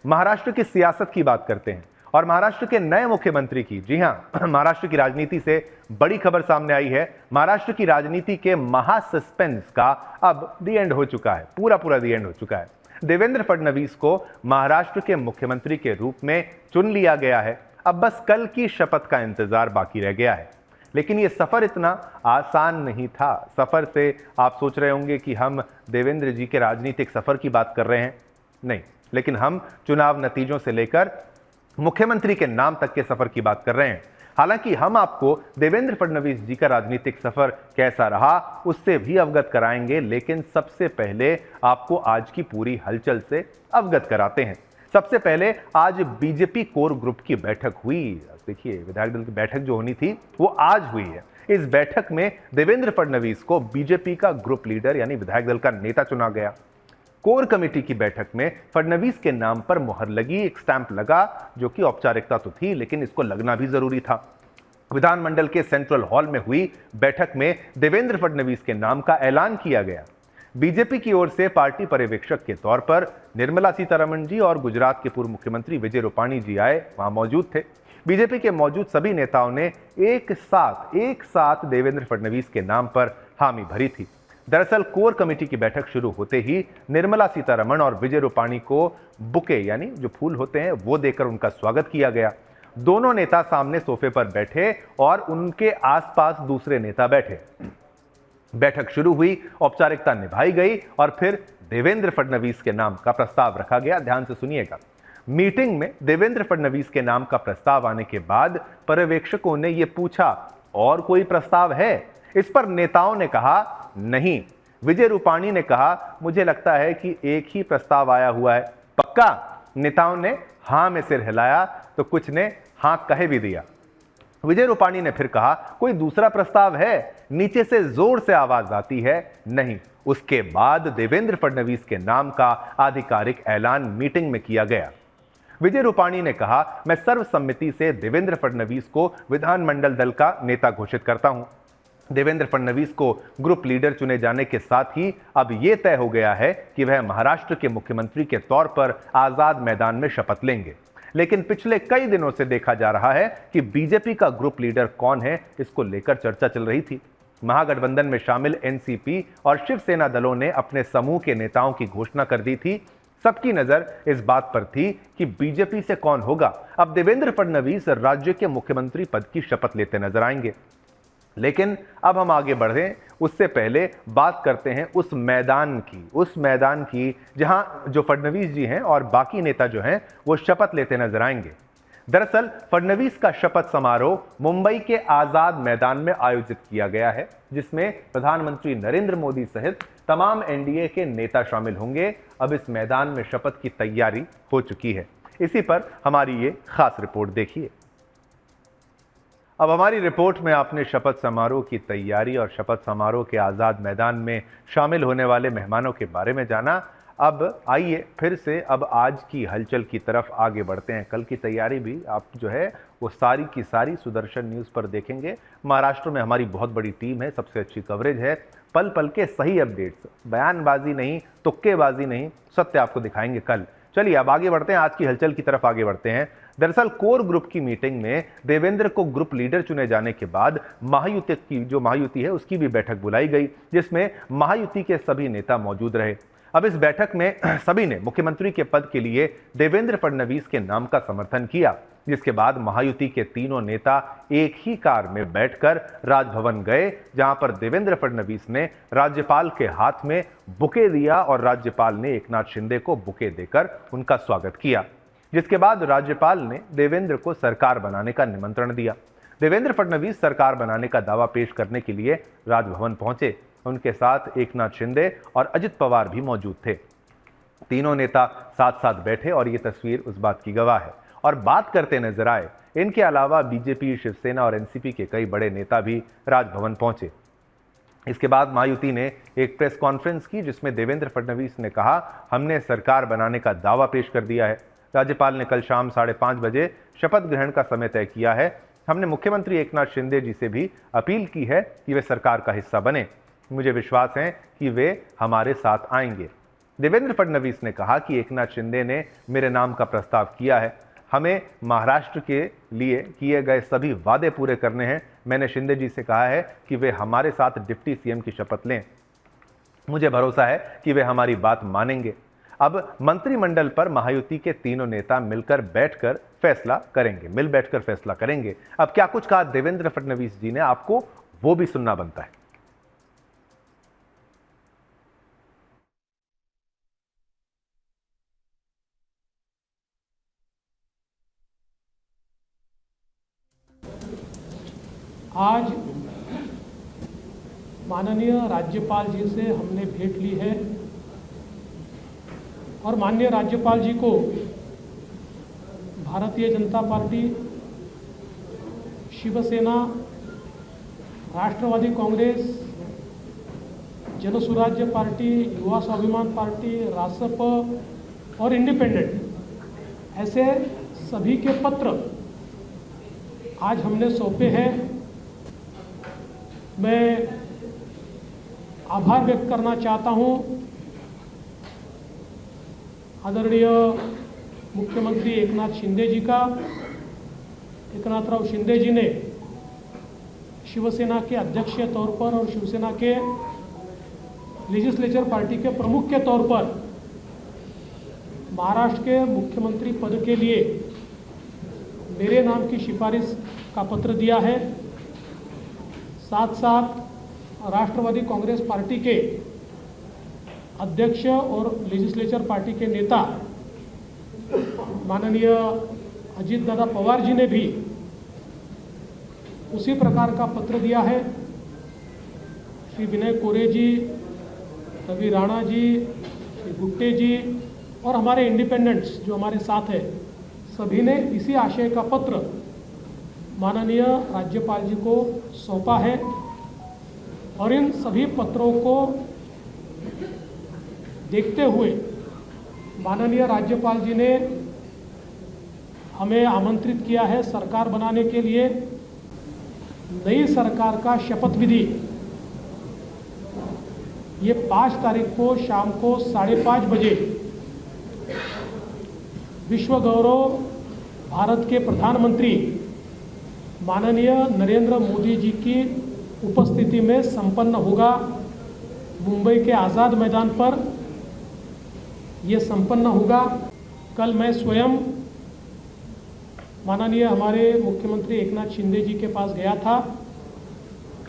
महाराष्ट्र की सियासत की बात करते हैं और महाराष्ट्र के नए मुख्यमंत्री की। जी हां, महाराष्ट्र की राजनीति से बड़ी खबर सामने आई है। महाराष्ट्र की राजनीति के महा सस्पेंस का अब दी एंड हो चुका है, पूरा दी एंड हो चुका है। देवेंद्र फडणवीस को महाराष्ट्र के मुख्यमंत्री के रूप में चुन लिया गया है। अब बस कल की शपथ का इंतजार बाकी रह गया है। लेकिन यह सफर इतना आसान नहीं था। सफर से आप सोच रहे होंगे कि हम देवेंद्र जी के राजनीतिक सफर की बात कर रहे हैं, नहीं, लेकिन हम चुनाव नतीजों से लेकर मुख्यमंत्री के नाम तक के सफर की बात कर रहे हैं। हालांकि हम आपको देवेंद्र फडणवीस जी का राजनीतिक सफर कैसा रहा उससे भी अवगत कराएंगे, लेकिन सबसे पहले आपको आज की पूरी हलचल से अवगत कराते हैं। सबसे पहले आज बीजेपी कोर ग्रुप की बैठक हुई। देखिए, विधायक दल की बैठक जो होनी थी वो आज हुई है। इस बैठक में देवेंद्र फडणवीस को बीजेपी का ग्रुप लीडर यानी विधायक दल का नेता चुना गया। कोर कमेटी की बैठक में फडणवीस के नाम पर मुहर लगी, एक स्टैंप लगा, जो कि औपचारिकता तो थी लेकिन इसको लगना भी जरूरी था। विधानमंडल के सेंट्रल हॉल में हुई बैठक में देवेंद्र फडणवीस के नाम का ऐलान किया गया। बीजेपी की ओर से पार्टी पर्यवेक्षक के तौर पर निर्मला सीतारमण जी और गुजरात के पूर्व मुख्यमंत्री विजय रूपाणी जी आए, वहां मौजूद थे। बीजेपी के मौजूद सभी नेताओं ने एक साथ देवेंद्र फडणवीस के नाम पर हामी भरी थी। दरअसल कोर कमेटी की बैठक शुरू होते ही निर्मला सीतारमण और विजय रूपाणी को बुके यानी जो फूल होते हैं वो देकर उनका स्वागत किया गया। दोनों नेता सामने सोफे पर बैठे और उनके आसपास दूसरे नेता बैठे। बैठक शुरू हुई, औपचारिकता निभाई गई और फिर देवेंद्र फडणवीस के नाम का प्रस्ताव रखा गया। ध्यान से सुनिएगा। मीटिंग में देवेंद्र फडणवीस के नाम का प्रस्ताव आने के बाद पर्यवेक्षकों ने यह पूछा, और कोई प्रस्ताव है? इस पर नेताओं ने कहा नहीं। विजय रूपाणी ने कहा, मुझे लगता है कि एक ही प्रस्ताव आया हुआ है। पक्का? नेताओं ने हां में सिर हिलाया तो कुछ ने हां कहे भी दिया। विजय रूपाणी ने फिर कहा, कोई दूसरा प्रस्ताव है? नीचे से जोर से आवाज आती है, नहीं। उसके बाद देवेंद्र फडणवीस के नाम का आधिकारिक ऐलान मीटिंग में किया गया। विजय रूपाणी ने कहा, मैं सर्वसम्मति से देवेंद्र फडणवीस को विधानमंडल दल का नेता घोषित करता हूं। देवेंद्र फडणवीस को ग्रुप लीडर चुने जाने के साथ ही अब यह तय हो गया है कि वह महाराष्ट्र के मुख्यमंत्री के तौर पर आजाद मैदान में शपथ लेंगे। लेकिन पिछले कई दिनों से देखा जा रहा है कि बीजेपी का ग्रुप लीडर कौन है, इसको लेकर चर्चा चल रही थी। महागठबंधन में शामिल एनसीपी और शिवसेना दलों ने अपने समूह के नेताओं की घोषणा कर दी थी। सबकी नजर इस बात पर थी कि बीजेपी से कौन होगा। अब देवेंद्र फडणवीस राज्य के मुख्यमंत्री पद की शपथ लेते नजर आएंगे। लेकिन अब हम आगे बढ़ें, उससे पहले बात करते हैं उस मैदान की जहां जो फडणवीस जी हैं और बाकी नेता जो हैं वो शपथ लेते नजर आएंगे। दरअसल फडणवीस का शपथ समारोह मुंबई के आजाद मैदान में आयोजित किया गया है, जिसमें प्रधानमंत्री नरेंद्र मोदी सहित तमाम एनडीए के नेता शामिल होंगे। अब इस मैदान में शपथ की तैयारी हो चुकी है। इसी पर हमारी ये खास रिपोर्ट देखिए। अब हमारी रिपोर्ट में आपने शपथ समारोह की तैयारी और शपथ समारोह के आजाद मैदान में शामिल होने वाले मेहमानों के बारे में जाना। अब आइए फिर से अब आज की हलचल की तरफ आगे बढ़ते हैं। कल की तैयारी भी आप जो है वो सारी की सारी सुदर्शन न्यूज़ पर देखेंगे। महाराष्ट्र में हमारी बहुत बड़ी टीम है, सबसे अच्छी कवरेज है, पल पल के सही अपडेट्स, बयानबाजी नहीं, तुक्केबाजी नहीं, सत्य आपको दिखाएंगे कल। चलिए अब आगे बढ़ते हैं, आज की हलचल की तरफ आगे बढ़ते हैं। दरअसल कोर ग्रुप की मीटिंग में देवेंद्र को ग्रुप लीडर चुने जाने के बाद महायुति है उसकी भी बैठक बुलाई गई, जिसमें महायुति के सभी नेता मौजूद रहे। अब इस बैठक में सभी ने मुख्यमंत्री के पद के लिए देवेंद्र फडणवीस के नाम का समर्थन किया, जिसके बाद महायुति के तीनों नेता एक ही कार में बैठकर राजभवन गए, जहां पर देवेंद्र फडणवीस ने राज्यपाल के हाथ में बुके दिया और राज्यपाल ने एकनाथ शिंदे को बुके देकर उनका स्वागत किया। जिसके बाद राज्यपाल ने देवेंद्र को सरकार बनाने का निमंत्रण दिया। देवेंद्र फडणवीस सरकार बनाने का दावा पेश करने के लिए राजभवन पहुंचे। उनके साथ एकनाथ शिंदे और अजित पवार भी मौजूद थे। तीनों नेता साथ साथ बैठे और ये तस्वीर उस बात की गवाह है और बात करते नजर आए। इनके अलावा बीजेपी, शिवसेना और एनसीपी के कई बड़े नेता भी राजभवन पहुंचे। इसके बाद महायुति ने एक प्रेस कॉन्फ्रेंस की, जिसमें देवेंद्र फडणवीस ने कहा, हमने सरकार बनाने का दावा पेश कर दिया है। राज्यपाल ने कल शाम 5:30 बजे शपथ ग्रहण का समय तय किया है। हमने मुख्यमंत्री एकनाथ शिंदे जी से भी अपील की है कि वे सरकार का हिस्सा बने। मुझे विश्वास है कि वे हमारे साथ आएंगे। देवेंद्र फडणवीस ने कहा कि एकनाथ शिंदे ने मेरे नाम का प्रस्ताव किया है, हमें महाराष्ट्र के लिए किए गए सभी वादे पूरे करने हैं। मैंने शिंदे जी से कहा है कि वे हमारे साथ डिप्टी सीएम की शपथ लें, मुझे भरोसा है कि वे हमारी बात मानेंगे। अब मंत्रिमंडल पर महायुति के तीनों नेता मिलकर बैठकर फैसला करेंगे। अब क्या कुछ कहा देवेंद्र फडणवीस जी ने, आपको वो भी सुनना बनता है। आज माननीय राज्यपाल जी से हमने भेंट ली है और माननीय राज्यपाल जी को भारतीय जनता पार्टी, शिवसेना, राष्ट्रवादी कांग्रेस, जनसुराज्य पार्टी, युवा स्वाभिमान पार्टी, रासप और इंडिपेंडेंट ऐसे सभी के पत्र आज हमने सौंपे हैं। मैं आभार व्यक्त करना चाहता हूं आदरणीय मुख्यमंत्री एकनाथ शिंदे जी का। एकनाथराव शिंदे जी ने शिवसेना के अध्यक्ष के तौर पर और शिवसेना के लेजिस्लेचर पार्टी के प्रमुख के तौर पर महाराष्ट्र के मुख्यमंत्री पद के लिए मेरे नाम की सिफारिश का पत्र दिया है। साथ साथ राष्ट्रवादी कांग्रेस पार्टी के अध्यक्ष और लेजिस्लेचर पार्टी के नेता माननीय अजीत दादा पवार जी ने भी उसी प्रकार का पत्र दिया है। श्री विनय कोरे जी, रवि राणा जी, श्री गुट्टे जी और हमारे इंडिपेंडेंट्स जो हमारे साथ हैं, सभी ने इसी आशय का पत्र माननीय राज्यपाल जी को सौंपा है और इन सभी पत्रों को देखते हुए माननीय राज्यपाल जी ने हमें आमंत्रित किया है सरकार बनाने के लिए। नई सरकार का शपथ विधि ये 5 तारीख को शाम को 5:30 बजे विश्व गौरव भारत के प्रधानमंत्री माननीय नरेंद्र मोदी जी की उपस्थिति में संपन्न होगा। मुंबई के आज़ाद मैदान पर ये संपन्न होगा। कल मैं स्वयं माननीय हमारे मुख्यमंत्री एकनाथ शिंदे जी के पास गया था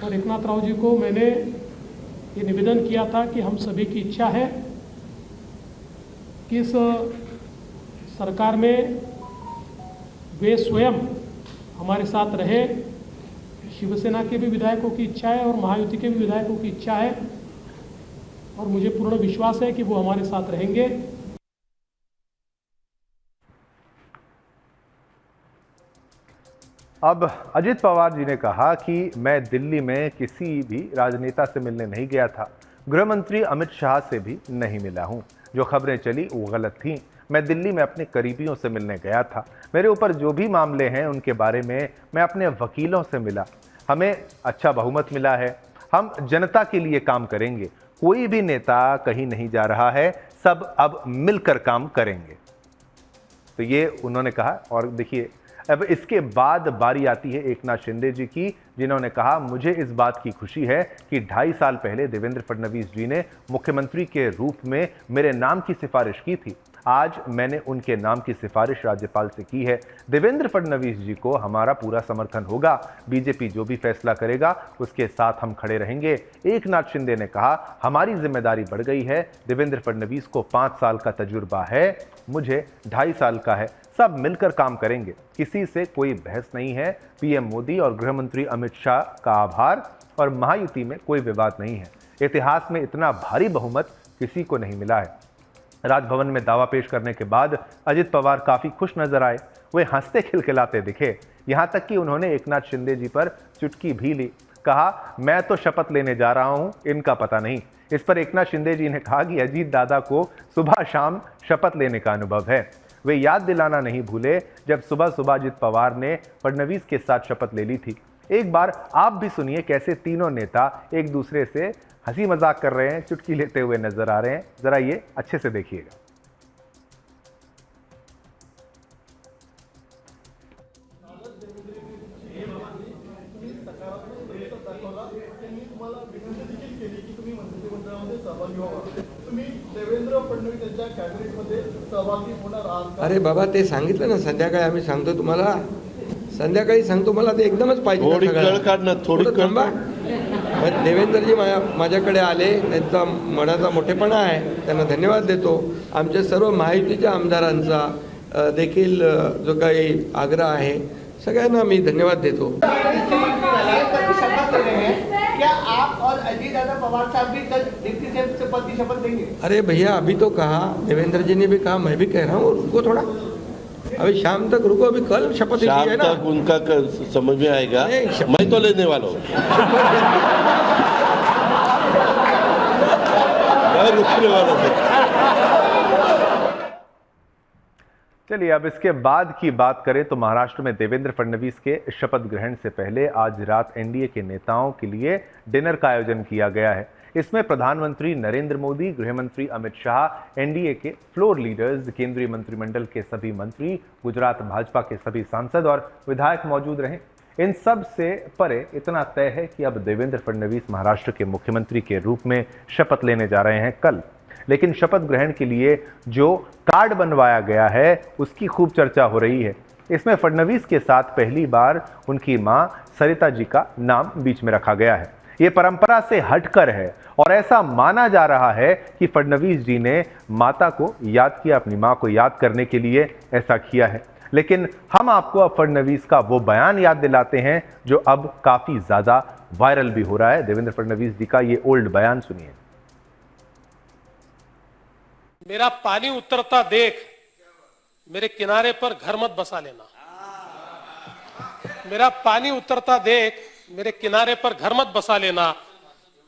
और एकनाथ राव जी को मैंने ये निवेदन किया था कि हम सभी की इच्छा है कि इस सरकार में वे स्वयं हमारे साथ रहे। शिवसेना के भी विधायकों की इच्छा है और महायुति के भी विधायकों की इच्छा है और मुझे पूर्ण विश्वास है कि वो हमारे साथ रहेंगे। अब अजित पवार जी ने कहा कि मैं दिल्ली में किसी भी राजनेता से मिलने नहीं गया था, गृह मंत्री अमित शाह से भी नहीं मिला हूं। जो खबरें चली वो गलत थीं। मैं दिल्ली में अपने करीबियों से मिलने गया था। मेरे ऊपर जो भी मामले हैं उनके बारे में मैं अपने वकीलों से मिला। हमें अच्छा बहुमत मिला है। हम जनता के लिए काम करेंगे। कोई भी नेता कहीं नहीं जा रहा है, सब अब मिलकर काम करेंगे। तो ये उन्होंने कहा। और देखिए, अब इसके बाद बारी आती है एकनाथ शिंदे जी की, जिन्होंने कहा मुझे इस बात की खुशी है कि 2.5 साल पहले देवेंद्र फडणवीस जी ने मुख्यमंत्री के रूप में मेरे नाम की सिफारिश की थी। आज मैंने उनके नाम की सिफारिश राज्यपाल से की है। देवेंद्र फडणवीस जी को हमारा पूरा समर्थन होगा। बीजेपी जो भी फैसला करेगा उसके साथ हम खड़े रहेंगे। एकनाथ शिंदे ने कहा हमारी जिम्मेदारी बढ़ गई है। देवेंद्र फडणवीस को 5 साल का तजुर्बा है, मुझे 2.5 साल का है। सब मिलकर काम करेंगे, किसी से कोई बहस नहीं है। पीएम मोदी और गृह मंत्री अमित शाह का आभार और महायुति में कोई विवाद नहीं है। इतिहास में इतना भारी बहुमत किसी को नहीं मिला है। राजभवन में दावा पेश करने के बाद अजित पवार काफी खुश नजर आए। वे हंसते खिलखिलाते दिखे। यहां तक कि उन्होंने एकनाथ शिंदे जी पर चुटकी भी ली। कहा मैं तो शपथ लेने जा रहा हूं, इनका पता नहीं। इस पर एकनाथ शिंदे जी ने कहा कि अजीत दादा को सुबह शाम शपथ लेने का अनुभव है। वे याद दिलाना नहीं भूले जब सुबह सुबह अजित पवार ने फडणवीस के साथ शपथ ले ली थी। एक बार आप भी सुनिए कैसे तीनों नेता एक दूसरे से हंसी मजाक कर रहे हैं, चुटकी लेते हुए नजर आ रहे हैं। जरा ये अच्छे से देखिएगा। देवेंद्र फडणवीस यांच्या कॅबिनेटमध्ये सहभागी होणार आहात? अरे बाबा, ते सांगितलं ना, संध्याकाळी आम्ही सांगतो तुम्हाला, संध्याकाळी सांगतो. मला ते एकदमच पाहिजे. थोडी कळ काढ ना, थोडी कळ. थांबा. देवेंद्रजी माझ्याकडे आले, त्यांचा मनाचा मोठेपणा आहे, त्यांना धन्यवाद देतो. आमच्या सर्व महायुतीच्या आमदारांचा देखील जो काही आग्रह आहे, सगळ्यांना मी धन्यवाद देतो. क्या आप और अजीत दादा पवार साहब भी कल डिप्टी सीएम पद की शपथ लेंगे? अरे भैया, अभी तो कहा, देवेंद्र जी ने भी कहा, मैं भी कह रहा हूँ, रुको थोड़ा, अभी शाम तक रुको. अभी कल शपथ ली है ना. शाम तक उनका समझ में आएगा. मैं तो लेने वाला हूँ. मैं रुकने वाला हूँ. चलिए, अब इसके बाद की बात करें तो महाराष्ट्र में देवेंद्र फडणवीस के शपथ ग्रहण से पहले आज रात एनडीए के नेताओं के लिए डिनर का आयोजन किया गया है। इसमें प्रधानमंत्री नरेंद्र मोदी, गृहमंत्री अमित शाह, एनडीए के फ्लोर लीडर्स, केंद्रीय मंत्रिमंडल के सभी मंत्री, गुजरात भाजपा के सभी सांसद और विधायक मौजूद रहे। इन सब से परे इतना तय है कि अब देवेंद्र फडणवीस महाराष्ट्र के मुख्यमंत्री के रूप में शपथ लेने जा रहे हैं कल। लेकिन शपथ ग्रहण के लिए जो कार्ड बनवाया गया है उसकी खूब चर्चा हो रही है। इसमें फडणवीस के साथ पहली बार उनकी मां सरिता जी का नाम बीच में रखा गया है। ये परंपरा से हटकर है और ऐसा माना जा रहा है कि फडणवीस जी ने माता को याद किया, अपनी मां को याद करने के लिए ऐसा किया है। लेकिन हम आपको अब फडणवीस का वो बयान याद दिलाते हैं जो अब काफी ज्यादा वायरल भी हो रहा है। देवेंद्र फडणवीस जी का ये ओल्ड बयान सुनिए। मेरा पानी उतरता देख मेरे किनारे पर घर मत बसा लेना। मेरा पानी उतरता देख मेरे किनारे पर घर मत बसा लेना।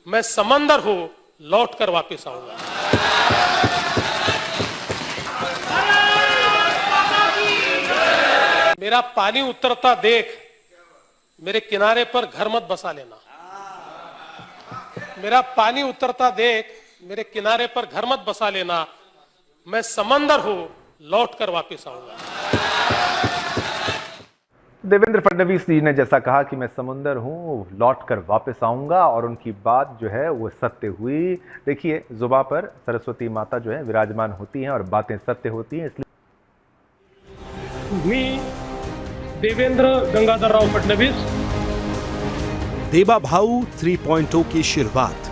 मैं समंदर हूं, लौट कर वापिस आऊंगा। मेरा पानी उतरता देख मेरे किनारे पर घर मत बसा लेना। मेरा पानी उतरता देख मेरे किनारे पर घर मत बसा लेना। मैं समंदर हूं, लौट कर वापिस आऊंगा। देवेंद्र फडणवीस जी ने जैसा कहा कि मैं समुंदर हूं, लौट कर वापस आऊंगा, और उनकी बात जो है वो सत्य हुई। देखिए, जुबान पर सरस्वती माता जो है विराजमान होती हैं और बातें सत्य होती हैं। इसलिए मी देवेंद्र गंगाधरराव फडणवीस। देवा भाऊ 3.0 की शुरुआत,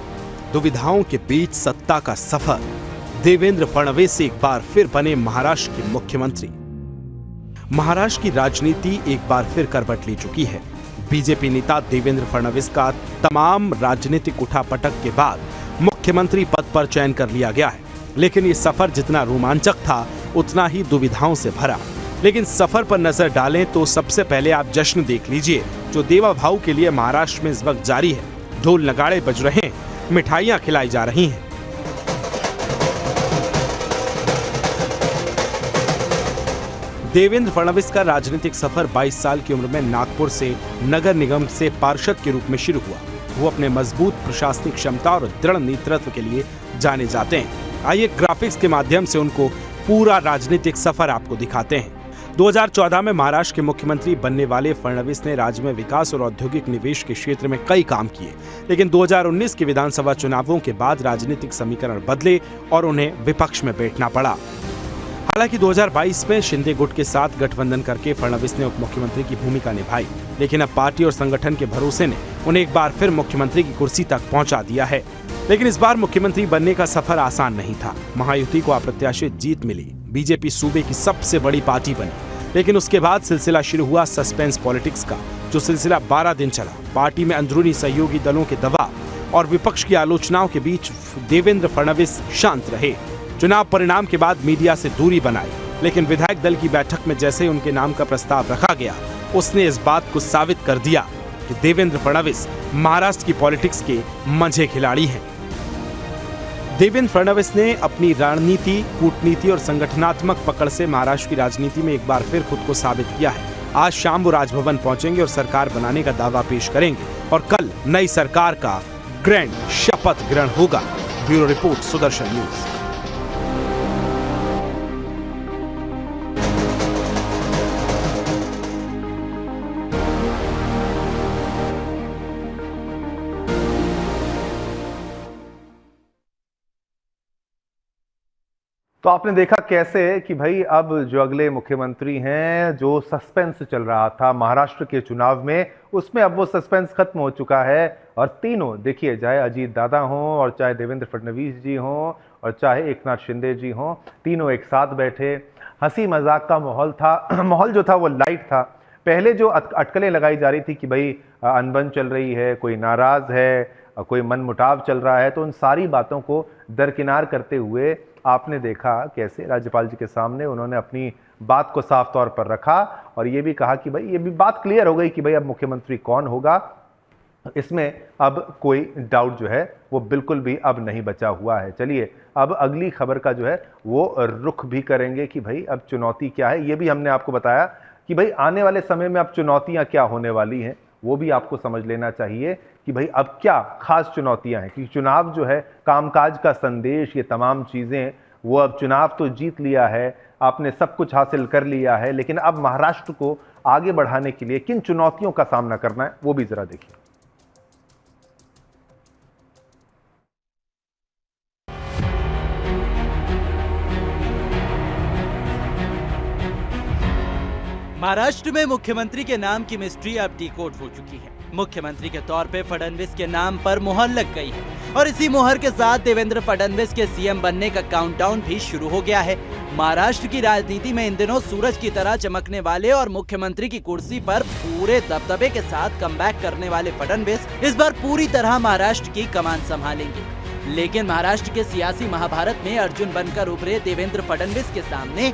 दुविधाओं के बीच सत्ता का सफर। देवेंद्र फडणवीस एक बार फिर बने महाराष्ट्र के मुख्यमंत्री। महाराष्ट्र की राजनीति एक बार फिर करवट ले चुकी है। बीजेपी नेता देवेंद्र फडणवीस का तमाम राजनीतिक उठापटक के बाद मुख्यमंत्री पद पर चयन कर लिया गया है। लेकिन ये सफर जितना रोमांचक था उतना ही दुविधाओं से भरा। लेकिन सफर पर नजर डालें तो सबसे पहले आप जश्न देख लीजिए जो देवा भाऊ के लिए महाराष्ट्र में इस वक्त जारी है। ढोल नगाड़े बज रहे हैं, मिठाइयां खिलाई जा रही हैं। देवेंद्र फडणवीस का राजनीतिक सफर 22 साल की उम्र में नागपुर से नगर निगम से पार्षद के रूप में शुरू हुआ। वो अपने मजबूत प्रशासनिक क्षमता और दृढ़ नेतृत्व के लिए जाने जाते हैं। आइए ग्राफिक्स के माध्यम से उनको पूरा राजनीतिक सफर आपको दिखाते हैं। 2014 में महाराष्ट्र के मुख्यमंत्री बनने वाले फडणवीस ने राज्य में विकास और औद्योगिक निवेश के क्षेत्र में कई काम किए। लेकिन 2019 के विधानसभा चुनावों के बाद राजनीतिक समीकरण बदले और उन्हें विपक्ष में बैठना पड़ा। हालांकि 2022 में शिंदे गुट के साथ गठबंधन करके फडणवीस ने उप मुख्यमंत्री की भूमिका निभाई। लेकिन अब पार्टी और संगठन के भरोसे ने उन्हें एक बार फिर मुख्यमंत्री की कुर्सी तक पहुंचा दिया है। लेकिन इस बार मुख्यमंत्री बनने का सफर आसान नहीं था। महायुति को अप्रत्याशित जीत मिली, बीजेपी सूबे की सबसे बड़ी पार्टी बनी। लेकिन उसके बाद सिलसिला शुरू हुआ सस्पेंस पॉलिटिक्स का, जो सिलसिला 12 दिन चला। पार्टी में अंदरूनी सहयोगी दलों के दबाव और विपक्ष की आलोचनाओं के बीच देवेंद्र फडणवीस शांत रहे। चुनाव परिणाम के बाद मीडिया से दूरी बनाई। लेकिन विधायक दल की बैठक में जैसे उनके नाम का प्रस्ताव रखा गया, उसने इस बात को साबित कर दिया कि देवेंद्र फडणवीस महाराष्ट्र की पॉलिटिक्स के मंझे खिलाड़ी हैं। देवेंद्र फडणवीस ने अपनी रणनीति, कूटनीति और संगठनात्मक पकड़ से महाराष्ट्र की राजनीति में एक बार फिर खुद को साबित किया है। आज शाम वो राजभवन पहुंचेंगे और सरकार बनाने का दावा पेश करेंगे और कल नई सरकार का ग्रैंड शपथ ग्रहण होगा। Bureau report, Sudarshan news. तो आपने देखा कैसे कि भाई अब जो अगले मुख्यमंत्री हैं, जो सस्पेंस चल रहा था महाराष्ट्र के चुनाव में, उसमें अब वो सस्पेंस खत्म हो चुका है। और तीनों देखिए, चाहे अजीत दादा हों और चाहे देवेंद्र फडणवीस जी हों और चाहे एकनाथ शिंदे जी हों, तीनों एक साथ बैठे। हंसी मजाक का माहौल था। माहौल जो था वो लाइट था। पहले जो अटकलें लगाई जा रही थी कि भाई अनबन चल रही है, कोई नाराज है, कोई मनमुटाव चल रहा है, तो उन सारी बातों को दरकिनार करते हुए आपने देखा कैसे राज्यपाल जी के सामने उन्होंने अपनी बात को साफ तौर पर रखा और ये भी कहा कि भाई ये भी बात क्लियर हो गई कि भाई अब मुख्यमंत्री कौन होगा। इसमें अब कोई डाउट जो है वो बिल्कुल भी अब नहीं बचा हुआ है। चलिए अब अगली खबर का जो है वो रुख भी करेंगे कि भाई अब चुनौती क्या है। ये भी हमने आपको बताया कि भाई आने वाले समय में अब चुनौतियां क्या होने वाली हैं, वो भी आपको समझ लेना चाहिए कि भाई अब क्या खास चुनौतियां हैं। क्योंकि चुनाव जो है, कामकाज का संदेश, ये तमाम चीज़ें, वो अब चुनाव तो जीत लिया है, आपने सब कुछ हासिल कर लिया है, लेकिन अब महाराष्ट्र को आगे बढ़ाने के लिए किन चुनौतियों का सामना करना है वो भी जरा देखिए। महाराष्ट्र में मुख्यमंत्री के नाम की मिस्ट्री अब डिकोड हो चुकी है। मुख्यमंत्री के तौर पे फडणवीस के नाम पर मुहर लग गई है और इसी मुहर के साथ देवेंद्र फडणवीस के सीएम बनने का काउंटडाउन भी शुरू हो गया है। महाराष्ट्र की राजनीति में इन दिनों सूरज की तरह चमकने वाले और मुख्यमंत्री की कुर्सी पर पूरे दबदबे के साथ कमबैक करने वाले फडणवीस इस बार पूरी तरह महाराष्ट्र की कमान संभालेंगे। लेकिन महाराष्ट्र के सियासी महाभारत में अर्जुन बनकर उभरे देवेंद्र फडणवीस के सामने